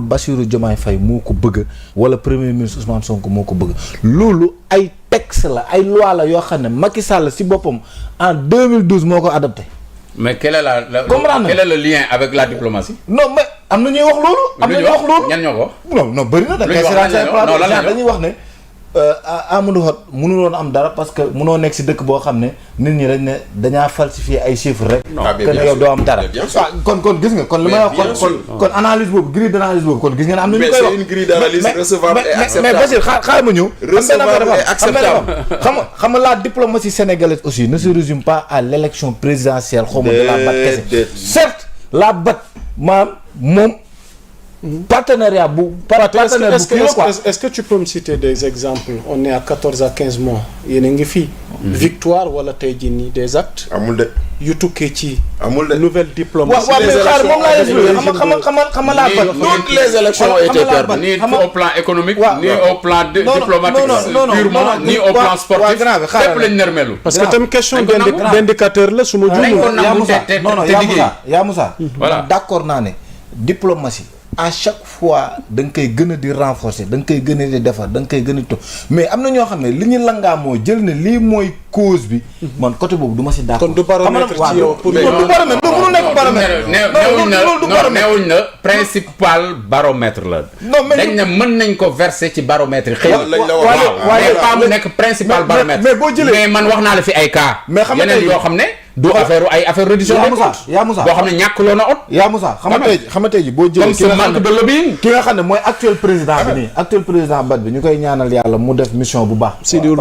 Bassirou Diomaye Faye moo ko bëgg wala premier ministre Ousmane Sonko moo ko bëgg loolu ay texte la ay loi la yoo xam ne Macky Sall si boppam en 2012 moo ko adopté. mais quel est le lien avec la diplomatie. non mais am na ñuy wax loolu. am na ñuy wax loolu ñan ñoo ko wax. non bëri na. dañuy wax ne. Amadou Hott mënuloon am dara parce que mënoo nekk si dëkk boo xam ne nit ñi dañ ne dañaa falsifier ay chiffres rek. que ne yow doo am dara. kon gis nga kon li may wax kon analyse boobu grille d'analyse boobu kon gis nga ne am na ñu koy wax. mais c'est une grille d'analyse recevable et acceptable. mais Basir xaaral ma ñëw. recevable et acceptable. xam nga la diplomatie sénégalaise aussi ne se résume pas à l'élection présidentielle. xaw ma de la BAT kese. certes la BAT moom. partenariat bu partenaire bu kii la quoi. Est-ce que tu peux me citer des exemples on est à 14 à 15 mois yéen a ngi fii. victoire wala tey jii nii des actes. amul de. yu tukkee ci. amul de nouvelle diplomatie. waaw mais xaar moom laa expliqué xam la BAT. toutes les élections ont été perdues. ni au plan économique. ni au plan diplomatique purement ni au plan sportif. lépp lañ nërmelu. parce que tam question d'indicateur la su ma juumee. yaa Moussa voilà d'accord naa ne diplomatie. à chaque fois da nga koy gën a di renforcer da nga koy gën a di defar da nga koy gën a toog mais am na ñoo xam ne li ñu langaa moo jël ne lii mooy cause bi man côté boobu du ma si d'accord. kon du baromètre ci yow pour du baromètre du mënu nekk baromètre. neewuñ na principal baromètre la. non mais dañ ne mën nañ ko verser ci baromètre yi. xëy na waaye pas mu nekk principal baromètre. mais boo jëlee mais man wax naa la fi ay cas. mais xam nga yeneen yoo xam ne. du affaire reddition des comptes. yaa Moussa boo xam ne ñàkkloo na ot. yaa Moussa xam nga tey ji boo jëlee. comme ce manque de lobbying. ki nga xam ne mooy actuel président bi nii actuel président BAT bi ñu koy ñaanal yàlla mu def mission bu baax. Sidi Ould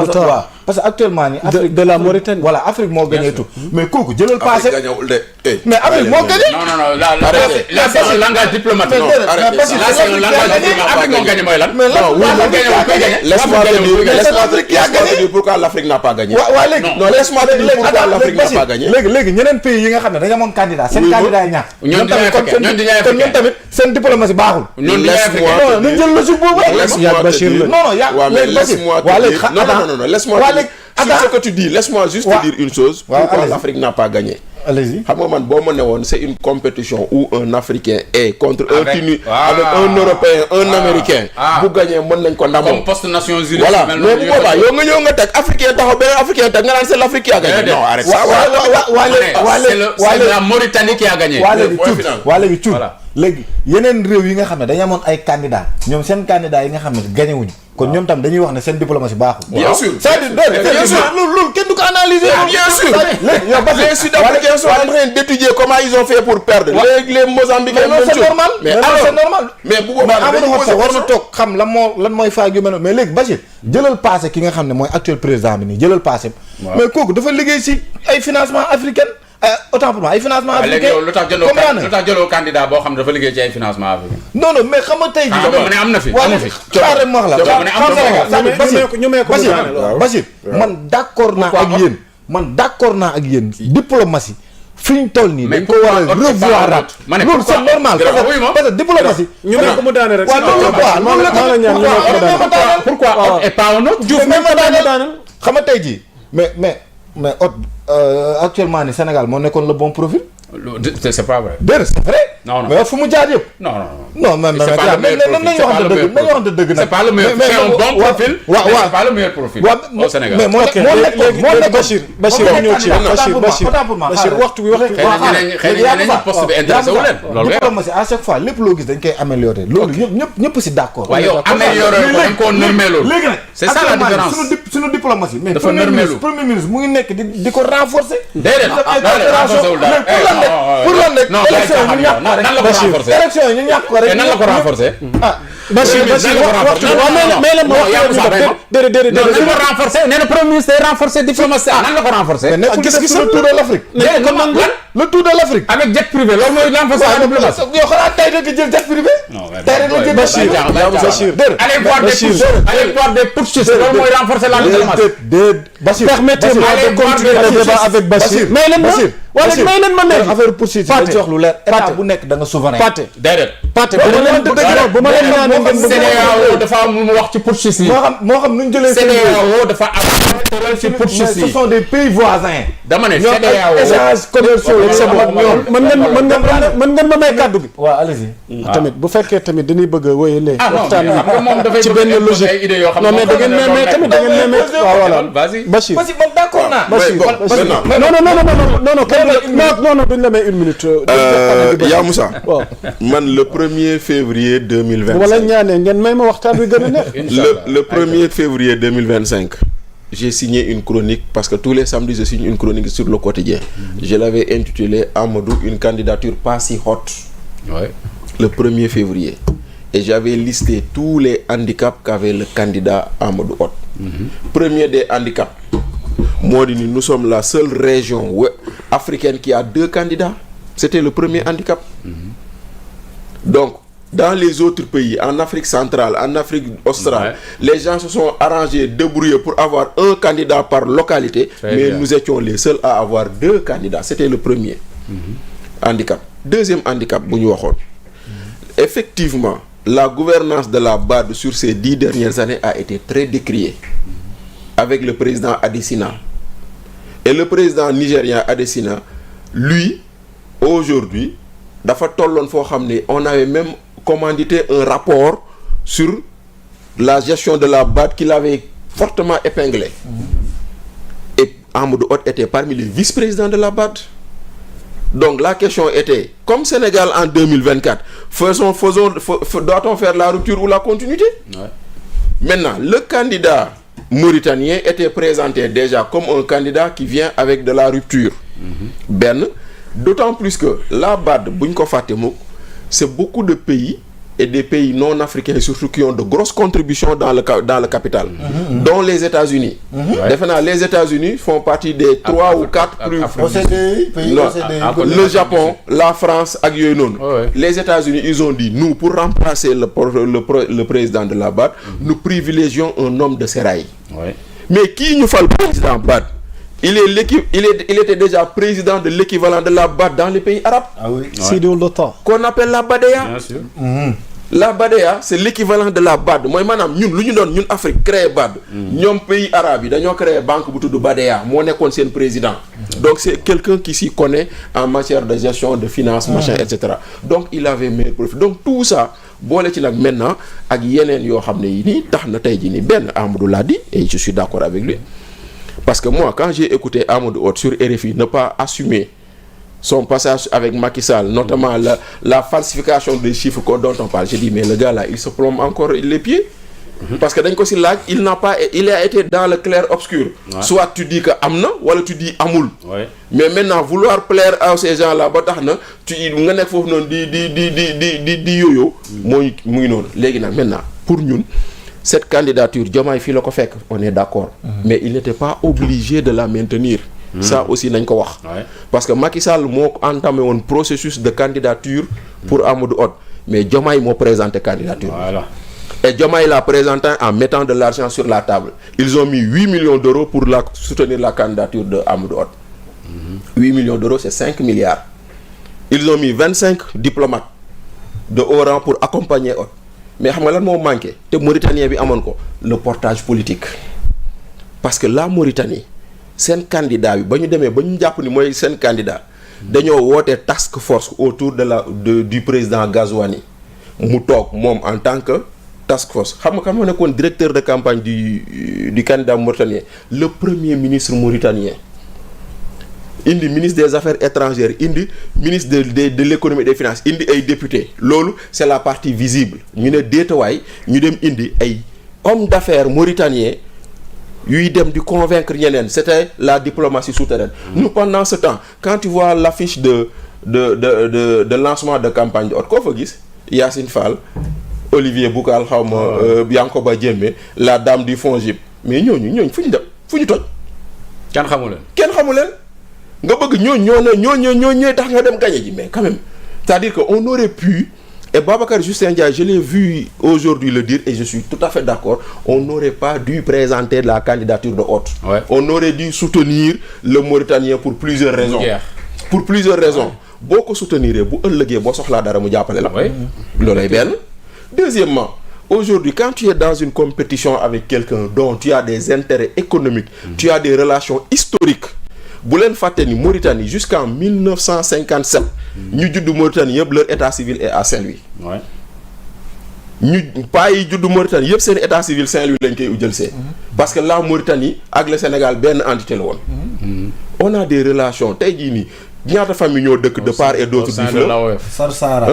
parce que actuellement nii. Afrique de la Mauritanie. voilà Afrique moo gagné tout. mais kooku jëlal passé. mais Afrique moo gagné. non là c'est un langage diplomatique. là c'est un langage diplomatique. Afrique moo gagné mooy lan. mais laisse-moi te dire pourquoi l'Afrique n'a pas gagné. waaw léegi non laisse-moi te dire pourquoi l'Afrique n'a pas gagné. léegi ñeneen pays yi nga xam ne dañu amoon candidat seen candidat yi ñàkk. ñoom tamit seen diplomatie baaxul. ñoom ñu jël logique boobu rek. laisse-moi sur ce que tu dis laisse-moi juste te dire une chose. Pourquoi l'Afrique n'a pas gagné. Allez-y. xam nga man boo ma ne woon c'est une compétition où un Africain est contre un Tunu avec un Européen un Américain. bu gagné mën nañ ko ndamoo. comme poste Nations Unies. voilà mais bu boobaa yow nga ñëw nga teg Africain taxaw beneen Africain teg nga naan c'est l'Afrique qui a gagné. non arrête ça. c'est la Mauritanie qui a gagné. waa léegi tuut léegi yeneen réew yi nga xam ne dañu amoon ay candidats ñoom seen candidats yi nga xam ne gagné wuñu kon ñoom tam dañuy wax ne seen diplomatie baaxul. bien sûr bien sûr loolu kenn du ko analyser. bien sûr les Sud-Africains sont en train d'étudier comment ils ont fait pour perdre. les Mozambicains même chose. c'est normal mais c'est normal. mais bu boobaa Amadou Hott war na toog xam lan mooy faag yu mel noonu mais léegi Bachir jëlal passé ki nga xam ne mooy actuel président bi nii jëlal passé. mais kooku dafa liggéey si ay financement africain. autant pour moi ay financement africain. léegi yow lu tax jëloo candidat boo xam ne dafa liggéey ci ay financement africain. non mais xam nga tey jii. ma ne am na fi am na fi. xaaral rek ma wax la. Bachir man d'accord naa ak yéen diplomatie fi ñu toll nii dañ ko war a revoir rat. ma ne loolu c'est normal parce que diplomatie. ñu may ko mu daane rek. pourquoi et pas un autre. Diouf même daaneel xam nga tey jii mais Hott actuellement ni Sénégal moo nekkoon le bon profil. c'est pas vrai. déedéet c'est vrai. non mais fu mu jaar yëpp. non mais nañu waxante dëgg nag. c'est pas le meilleur c'est un bon profil. waaw c'est pas le meilleur profil. au Sénégal mais moo nekk Bachir ñëw ci Bachir waxtu bi waxee. xëy na ñeneen poste bi intéressé wu leen. loolu diplomatie à chaque fois lépp loo gis dañ koy améliorer. loolu ñëpp si d'accord. waaye yow améliorer ko dañ koo nërmee loolu. léegi nag c'est ça la différence. suñu diplomatie. mais dafa nërmeelu premier ministre mu ngi nekk di ko renforcer. déedéet renforcer wul dara. pour lan rek non nan la ko renforcer. élection yi ñu ñàkk ko rek. nan la ko renforcer. Bachir mais la moo déedéet nan la ko renforcer nee na premier ministre renforcer diplomatie nan la ko renforcer. mais nekkul gis le tour de l'Afrique. le tour de l'Afrique. avec jet privé loolu mooy renforcer la diplomatie. yow xanaa tey rek jël jet privé. tey rek la jël Bachir allez voir des putschistes loolu mooy renforcer la diplomatie. Bachir permettez-moi de continuer le débat avec Bachir. mais wala may leen ma ne affaire poursuite dañ ci wax lu leer état bu nekk da nga souverain. déedéet. bu ma leen ñaanee ngeen bëgg CEDEAO dafa am lu mu wax ci poursuite yi. moo xam nu ñu jëlee. CEDEAO dafa am ci poursuite yi. ce sont des pays voisins. dama ne CEDEAO échanges commerciaux yi c'est bon ñoom. mën ngeen ma may kàddu bi. waaw allez-y. tamit bu fekkee tamit dañuy bëgg a wéyalee. waxtaan wi ci benn logique. non mais da ngeen may tamit da ngeen may waaw voilà. Bachir man d'accord naa. non duñ la may une minute. yaa Moussa. man le 1er février 2025. bu ma la ñaanee ngeen may ma waxtaan wi gën a neex. le 1er février 2025. j'ai signé une chronique parce que tous les samedis je signe une chronique sur le quotidien. Je l'avais intitulé Amadou, une candidature pas si hot. Ouais. Le 1er février. Et j'avais listé tous les handicaps qu'avait le candidat Amadou Hott. Premier des handicaps, moi, nous sommes la seule région africaine qui a 2 candidats. C'était le premier handicap. Donc, dans les autres pays, en Afrique centrale, en Afrique australe, les gens se sont arrangés, débrouillés pour avoir un candidat par localité, mais nous étions les seuls à avoir 2 candidats. C'était le premier handicap. Deuxième handicap, effectivement, la gouvernance de la BAD sur ces 10 dernières années a été très décriée avec le président Adesina. Et le président nigérien Adesina, lui, aujourd'hui, on avait même commandité un rapport sur la gestion de la BAD qu'il avait fortement épinglé. Et Amadou Hott était parmi les vice-présidents de la BAD. Donc la question était, comme Sénégal en 2024, doit-on faire la rupture ou la continuité? Maintenant, le candidat mauritanien était présenté déjà comme un candidat qui vient avec de la rupture. D'autant plus que la BAD, c'est beaucoup de pays et des pays non africains surtout qui ont de grosses contributions dans le capital, dont les États-Unis. Les États-Unis font partie des 3 ou 4 plus... Le Japon, la France, les États-Unis, ils ont dit, nous, pour remplacer le président de la BAD, nous privilégions un homme de sérail. Mais qui nous fait le président BAD? Il était déjà président de l'équivalent de la BAD dans les pays arabes. Qu'on appelle la BADEA. Bien sûr. La BADEA, c'est l'équivalent de la BAD. Moi, madame, nous, Afrique, créé BAD. Nous, pays arabes, nous avons créé banque de BADEA. Moi, on est président. Donc, c'est quelqu'un qui s'y connaît en matière de gestion, de finances, machin, etc. Donc, il avait meilleur profit. Donc, tout ça, maintenant, Amadou l'a dit, et je suis d'accord avec lui. Parce que moi, quand j'ai écouté Amadou Hott sur RFI, ne pas assumer son passage avec Macky Sall, notamment la falsification des chiffres dont on parle, j'ai dit, mais le gars là, il se plombe encore les pieds. Parce que il a été dans le clair-obscur. Soit tu dis que Amna, ou tu dis Amoul. Mais maintenant, vouloir plaire à ces gens-là, maintenant, pour nous, cette candidature, on est d'accord. Mais il n'était pas obligé de la maintenir. Ça aussi, parce que Macky Sall a entamé un processus de candidature pour Amadou Hott. Mais Diomaye m'a présenté candidature. Et Diomaye l'a présenté en mettant de l'argent sur la table. Ils ont mis 8 millions d'euros pour soutenir la candidature de Amadou Hott. 8 millions d'euros, c'est 5 milliards. Ils ont mis 25 diplomates de haut rang pour accompagner Hott. Mais ce qui manqué, c'est le portage politique. Parce que la Mauritanie, c'est un candidat, c'est un candidat, nous task force autour du président Gazouani. Moutok, en tant que task force. Comment on est directeur de campagne du candidat mauritanien, le premier ministre mauritanien. Indi ministre des Affaires étrangères, indi ministre de l'économie et des finances, indi ay député. Lolo, c'est la partie visible. Nous ne détoy, nous dem indi ay hommes d'affaires mauritaniens, ils dem de convaincre yenen. C'était la diplomatie souterraine. Nous pendant ce temps, quand tu vois l'affiche de lancement de campagne de Hott, Yassine Fall, Olivier Boukal, Biancoba Diémé, la dame du FONGIP. Mais nous fuñu toj. Ken xamoulen. Mais quand même, c'est-à-dire qu'on aurait pu, et Babacar Justin Dia, je l'ai vu aujourd'hui le dire, et je suis tout à fait d'accord, on n'aurait pas dû présenter la candidature de Hott. On aurait dû soutenir le Mauritanien pour plusieurs raisons. pour plusieurs raisons boo ko soutenir bu ëllëgee boo soxlaa dara mu jàppale la. loolay benn. deuxièmement aujourd'hui quand tu es dans une compétition avec quelqu'un dont tu as des intérêts économiques tu as des relations historiques bu leen fàtte ni Mauritanie jusqu'en 1957 ñu judd Mauritanie yëpp leur état civil est à Saint-Louis. ñu paa yi juddu Mauritanie yëpp seen état civil Saint-Louis lañ koy jël see. parce que la Mauritanie ak le Sénégal benn entité la woon. on a des relations tey jii nii ñaata famille ñoo dëkk de part et d'autre. Sarsara.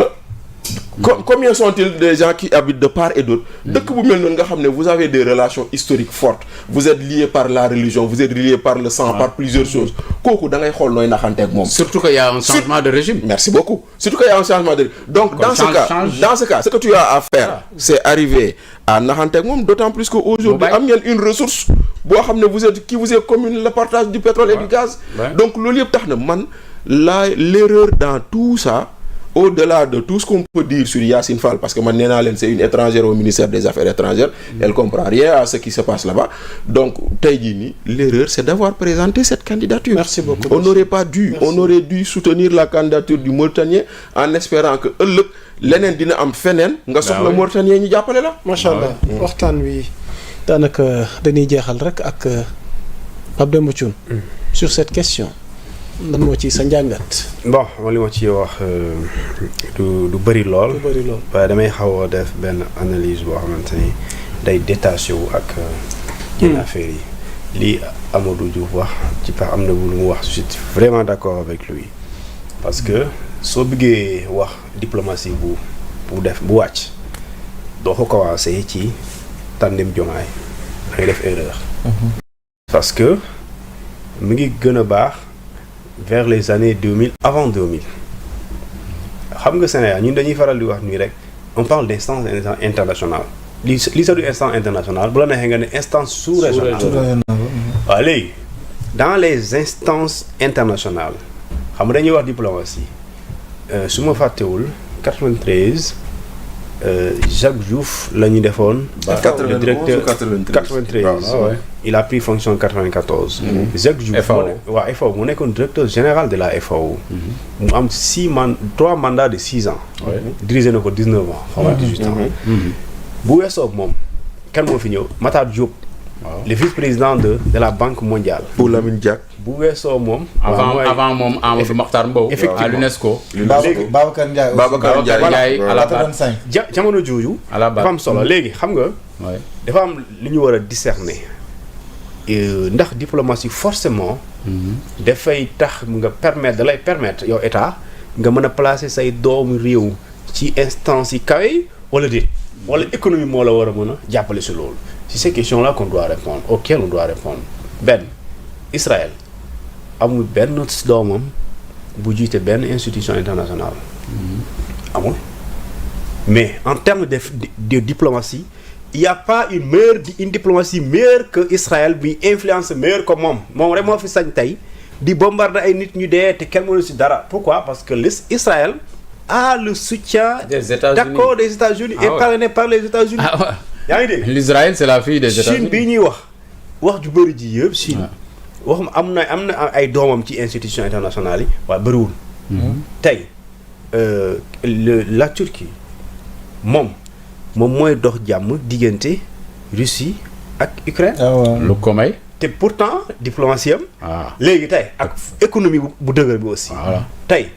Combien sont-ils des gens qui habitent de part et d'autre. dëkk bu mel noonu nga xam ne vous avez des relations historiques fortes vous êtes liés par la religion vous êtes liés par le sang par plusieurs choses kooku da ngay xool nooy naxanteeg moom. surtout qu'il y a un changement de régime. Merci beaucoup. Surtout qu'il y a un changement de donc dans ce cas ce que tu as à faire c'est arriver à naxanteeg moom d'autant plus que aujourd'hui am ngeen une ressource boo xam ne vous êtes commune le partage du pétrole et du gaz. donc loolu yëpp tax na man l'erreur dans tout ça. Au-delà de tout ce qu'on peut dire sur Yacine Fall, parce que man nee naa leen c'est une étrangère au ministère des Affaires étrangères, elle comprend rien à ce qui se passe là-bas. Donc tey jii nii l'erreur c'est d'avoir présenté cette candidature. Merci beaucoup. On aurait dû soutenir la candidature du Mauritanien en espérant que ëllëg leneen dina am feneen nga soxla Mauritanien ñu jàppale la. Macha Allah waxtaan wi daanaka dañuy jeexal rek ak Pape Demba Thioune sur cette question. lan moo ci sa njàngat. bon li ma ci wax du bëri lool. waaye damay xaw a def benn analyse boo xamante ni day détaché wu ak yenn affaires yi. lii Amadou Diouf wax ci par am na lu mu wax je suis vraiment d'accord avec lui parce que soo bëggee wax diplomatie bu wàcc doo ko commencé ci tandem Diomaye da ngay def erreur. parce que mu ngi gën a baax. vers les années 2000 avant 2000 xam nga Sénégal ñun dañuy faral di wax nii rek on parle d'instance internationale li sa du instance internationale bu la neexee nga ne instance sous-régionale waaw léegi dans les instances internationales xam nga dañuy wax diplomatie su ma fàttewul 93 Jacques Diouf la ñu defoon. le directeur 93 il a pris fonction en 94. Jacques Diouf FAO mu nekkoon directeur général de la FAO. mu am 3 mandats de 6 ans. dirigé na ko 19 ans. xaw ma 18 ans. bu weesoo moom kan moo fi ñëw Matar Diop. le vice-président de la Banque mondiale. pour Lamine Diack. bu weesoo moom. avant moom Amadou Makhtar Mbow. effectivement à l'UNESCO. léegi Babacar Ndiaye à la BAD. jamono jooju. dafa am solo léegi xam nga. dafa am li ñu war a discerner. ndax diplomatie forcément. dafay tax nga da lay permettre yow état nga mën a placer say doomu réew ci instance yi kawe wala déet. wala économie moo la war a mën a jàppale si loolu. c'est ces questions-là qu'on doit répondre auxquelles on doit répondre benn Israël amul benn doomam bu jiite benn institution internationale amul mais en termes de diplomatie il y a pas une diplomatie meilleure que Israël bi influence meilleure que moom rek moo fi sañ tey di bombarder ay nit ñu dee te kenn mënu si dara pourquoi parce que Israël a le soutien des États-Unis et parrainé par les États-Unis yaa ngi dégg l'Israël c'est la fille des États-Unis. Chine bii ñuy wax ju bëri ji yëpp Chine waxum am na ay doomam ci institution internationale yi waaye bëriwul. tey la Turquie moom mooy dox jàmm diggante Russie ak Ukraine. lu ko may. te pourtant diplomatie am. léegi tey ak économie bu dëgër bi aussi. tey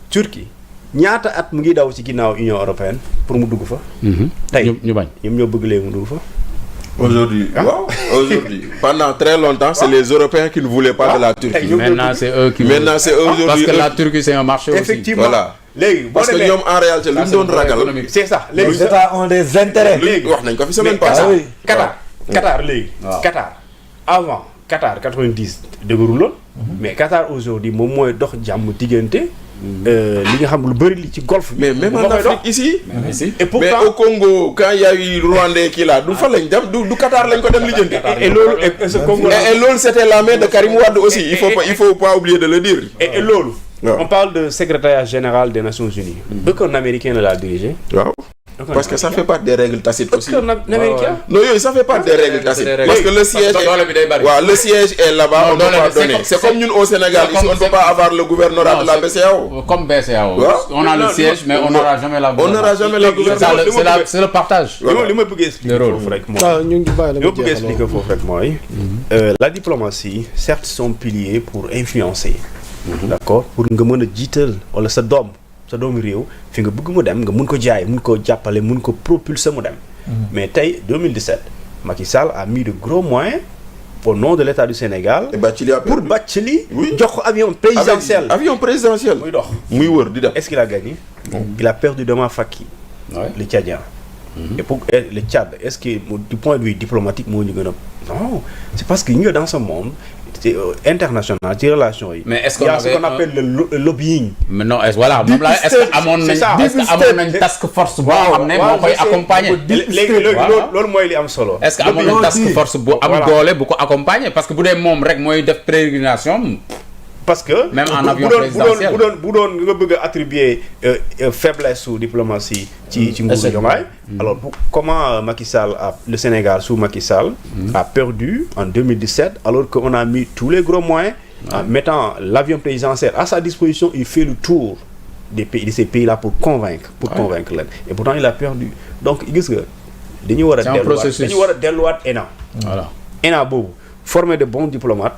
Turquie. ñaata at mu ngi daw ci ginnaaw Union européenne pour mu dugg fa. tey ñu bañ ñoom ñoo bëgg léegi mu dugg fa. Aujourd'hui pendant très longtemps c'est les Européens qui ne voulaient pas de la Turquie. Maintenant c'est eux qui aujourd'hui parce que la Turquie c'est un marché aussi. Effectivement voilà léegi parce que ñoom en réalité lu ñu doon ragal. c'est ça léegi les États ont des intérêts. léegi wax nañ ko fi semaine passée. Qatar léegi. Qatar avant Qatar 90 dëgërul lool. mais Qatar aujourd'hui moom mooy dox jàmm diggante. li nga xam lu bëri li ci golfe bi. mais même en Afrique ici. et pourtant mais au Congo quand il y a eu Rwandais kii là du fa lañ dem du Qatar lañ ko dem lijjanti. et loolu ce Congo et loolu c'était la main de Karim Wade aussi il faut pas oublier de le dire. et loolu. on parle de secrétariat général des Nations Unies. aucun Américain ne l'a dirigé. waaw parce que ça fait partie des règles tacites aussi. américain. non yooyu ça fait partie des règles tacites. parce que le siège le siège est là-bas. on doit donner c'est comme ñun au Sénégal ici on ne peut pas avoir le gouvernorat de la BCEAO. comme BCEAO. on a le siège mais on n'aura jamais la gouvernement. c'est le partage. li ma bëgg expliquer foofu rek mooy. ñu ngi bàyyi la li ma bëgg expliquer foofu rek mooy. la diplomatie certes sont piliers pour influencer. d'accord pour nga mën a jiital wala sa doomu réew fi nga bëgg mu dem nga mun ko jaay mun ko jàppale mun ko propulser mu dem. mais tey 2017 Macky Sall a mis de gros moyens au nom de l'État du Sénégal. pour Bathily. jox ko avion présidentiel. muy dox muy wër di dem. est-ce qu'il a gagné. il a perdu devant Faki. le Tchadien. et pour le Tchad est-ce que du point de vue diplomatique moo ñu gën a. non c'est parce que ñu dans ce monde. international ci relation yi. mais est-ce qu'il y a ce qu'on appelle le lobbying. mais non voilà moom la est-ce que amoon nañ task force boo xam ne moo koy accompagner. léegi loolu mooy li am solo. est-ce que amoon nañ task force bu am doole bu ko accompagner parce que bu dee moom rek mooy def pérégrination. parce que même en avion présidentiel bu doon nga bëgg a attribuer faiblesse sous diplomatie. ci nguuru Diomaye. alors comment Macky Sall le Sénégal sous Macky Sall. a perdu en 2017 alors qu'on a mis tous les gros moyens. en mettant l'avion présidentiel à sa disposition il fait le tour de ces pays-là pour convaincre leen et pourtant il a perdu donc gis nga dañu war a delluwaat ENA. voilà ENA boobu former de bons diplomates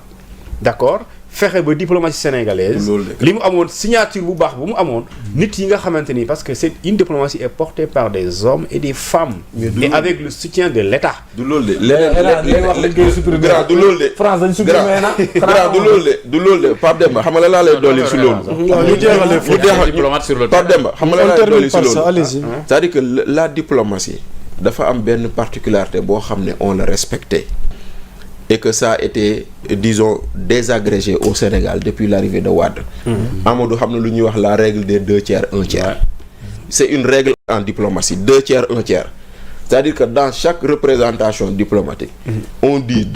d'accord. fexe ba diplomatie sénégalaise li mu amoon signature bu baax bu mu amoon nit yi nga xamante ni parce que c'est une diplomatie est portée par des hommes et des femmes et avec le soutien de l'État. du loolu de du loolu de France dañ supprimé na du loolu de Pape Demba xam nga la laa lay dolli si loolu Pape Demba xam nga la lay dolli si loolu c'est-à-dire que la diplomatie dafa am benn particularité boo xam ne on le respectait et que ça a été disons désagrégé au Sénégal depuis l'arrivée de Wade. Amadou xam na lu ñuy wax la règle des 2/3 1/3. C'est une règle en diplomatie 2/3 1/3. C'est-à-dire que dans chaque représentation diplomatique, on dit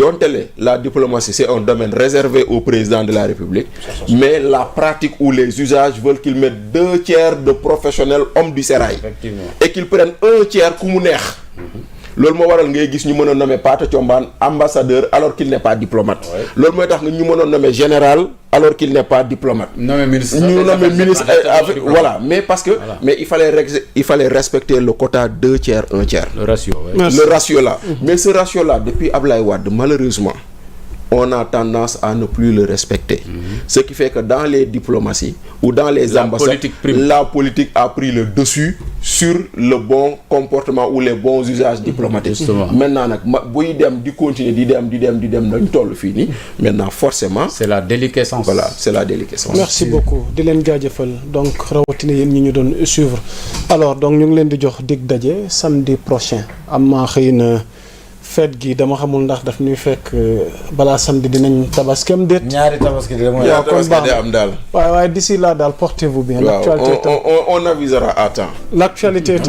la diplomatie c'est un domaine réservé au président de la République, mais la pratique ou les usages veulent qu'ils mettent 2/3 de professionnels hommes du sérail et qu'ils prennent 1/3 ku mu neex. loolu moo waral ngay gis ñu mën a nommer Pata Thiombane ambassadeur alors qu'il n'est pas diplomate. loolu mooy tax nga ñu mën a nommer général alors qu'il n'est pas diplomate. nommer ministre voilà mais parce que mais il fallait respecter le quota 2/3 1/3. le ratio là. Mais ce ratio là depuis Ablaye Wade malheureusement on a tendance à ne plus le respecter. Ce qui fait que dans les diplomaties ou dans les ambassades, la politique a pris le dessus sur le bon comportement ou les bons usages diplomatiques. Maintenant nag buy dem di continuer di dem dañ toll fii nii maintenant forcément. c'est la déliquescence. Voilà c'est la déliquescence. merci beaucoup di leen jaajëfal donc rawatina yéen ñi ñu doon suivre alors donc ñu ngi leen di jox dig daje samedi prochain am maa xëy na. fête gi dama xamul ndax daf ñuy fekk balaa samedi dinañ tabaskem déet. ñaari tabaski de mooy. ñaari tabaski de am daal. waaye d'ici là daal portez-vous bien. on avisera à temps. L'actualité est